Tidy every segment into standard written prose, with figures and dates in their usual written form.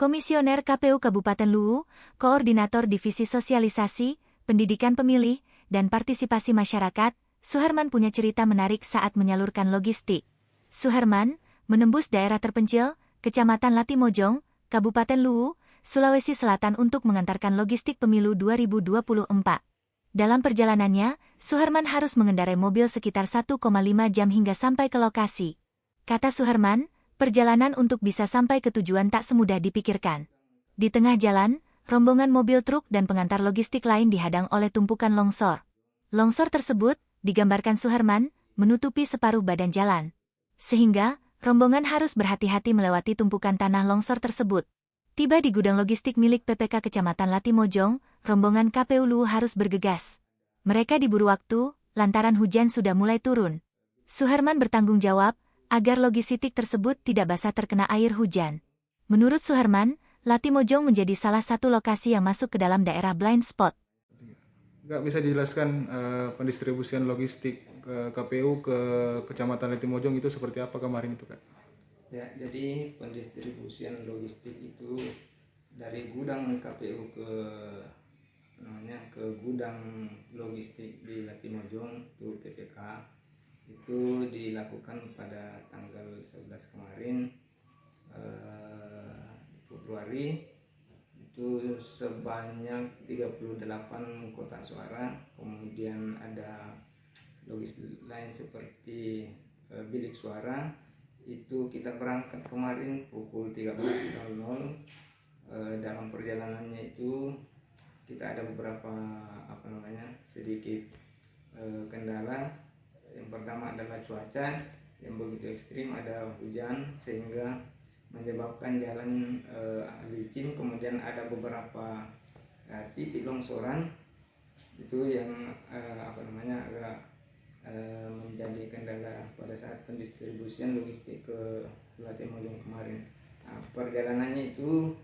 Komisioner KPU Kabupaten Luwu, Koordinator Divisi Sosialisasi, Pendidikan Pemilih, dan Partisipasi Masyarakat, Suherman punya cerita menarik saat menyalurkan logistik. Suherman menembus daerah terpencil, Kecamatan Latimojong, Kabupaten Luwu, Sulawesi Selatan untuk mengantarkan logistik pemilu 2024. Dalam perjalanannya, Suherman harus mengendarai mobil sekitar 1,5 jam hingga sampai ke lokasi. Kata Suherman, perjalanan untuk bisa sampai ke tujuan tak semudah dipikirkan. Di tengah jalan, rombongan mobil truk dan pengantar logistik lain dihadang oleh tumpukan longsor. Longsor tersebut, digambarkan Suherman, menutupi separuh badan jalan. Sehingga, rombongan harus berhati-hati melewati tumpukan tanah longsor tersebut. Tiba di gudang logistik milik PPK Kecamatan Latimojong, rombongan KPU Luwu harus bergegas. Mereka diburu waktu, lantaran hujan sudah mulai turun. Suherman bertanggung jawab, agar logistik tersebut tidak basah terkena air hujan. Menurut Suherman, Latimojong menjadi salah satu lokasi yang masuk ke dalam daerah blind spot. Nggak bisa dijelaskan pendistribusian logistik ke KPU ke Kecamatan Latimojong itu seperti apa kemarin itu, Kak? Ya, jadi pendistribusian logistik itu dari gudang KPU ke gudang logistik di Latimojong itu PPK itu dilakukan pada tanggal 11 kemarin Februari. Itu sebanyak 38 kotak suara, kemudian ada logistik lain seperti bilik suara. Itu kita berangkat kemarin pukul 13.00. Dalam perjalanannya itu kita ada beberapa sedikit kendala. Yang pertama adalah cuaca yang begitu ekstrim, ada hujan sehingga menyebabkan jalan licin, kemudian ada beberapa titik longsoran itu yang agak menjadi kendala pada saat pendistribusian logistik ke Latimojong kemarin. Nah, perjalanannya itu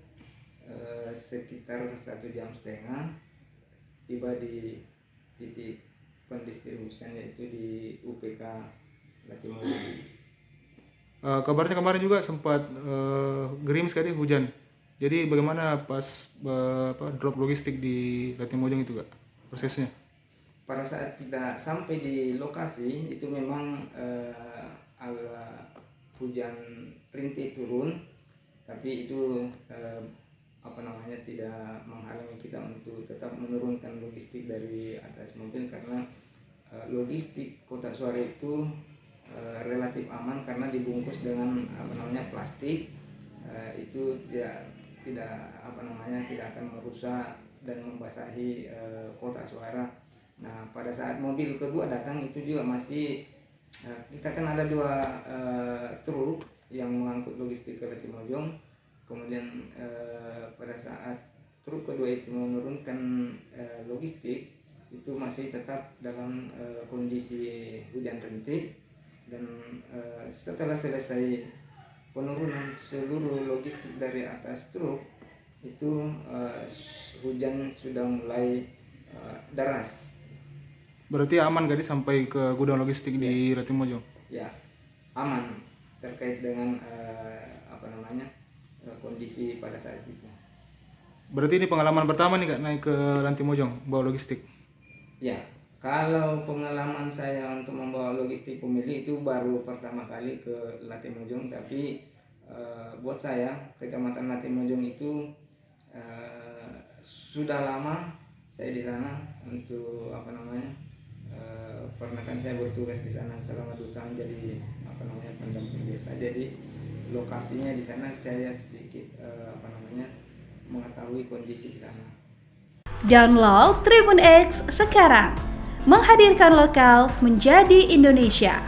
sekitar 1,5 jam, tiba di titik pendistribusian yaitu di UPK Latimojong. Kabarnya kemarin juga sempat gerimis sekali hujan. Jadi bagaimana pas drop logistik di Latimojong itu, Kak, prosesnya? Pada saat kita sampai di lokasi itu memang agak hujan rintik turun, tapi itu tidak menghalangi kita untuk tetap menurunkan logistik dari atas mobil, karena logistik kotak suara itu relatif aman karena dibungkus dengan plastik. Itu tidak akan merusak dan membasahi kotak suara. Nah, pada saat mobil kedua datang itu juga masih kita kan ada 2 truk yang mengangkut logistik ke Latimojong. Kemudian pada saat truk kedua itu menurunkan logistik itu masih tetap dalam kondisi hujan rintik, dan setelah selesai penurunan seluruh logistik dari atas truk itu hujan sudah mulai deras. Berarti aman gak sampai ke gudang logistik di Latimojong? Ya, aman terkait dengan kondisi pada saat itu. Berarti ini pengalaman pertama nih, Kak, naik ke Latimojong bawa logistik? Ya, kalau pengalaman saya untuk membawa logistik pemilih itu baru pertama kali ke Latimojong, tapi buat saya Kecamatan Latimojong itu sudah lama saya di sana untuk pernah kan saya bertugas di sana selama 2 tahun jadi pendamping desa. Jadi lokasinya di sana saya sedikit mengetahui kondisi di sana. Download Tribun X sekarang, menghadirkan lokal menjadi Indonesia.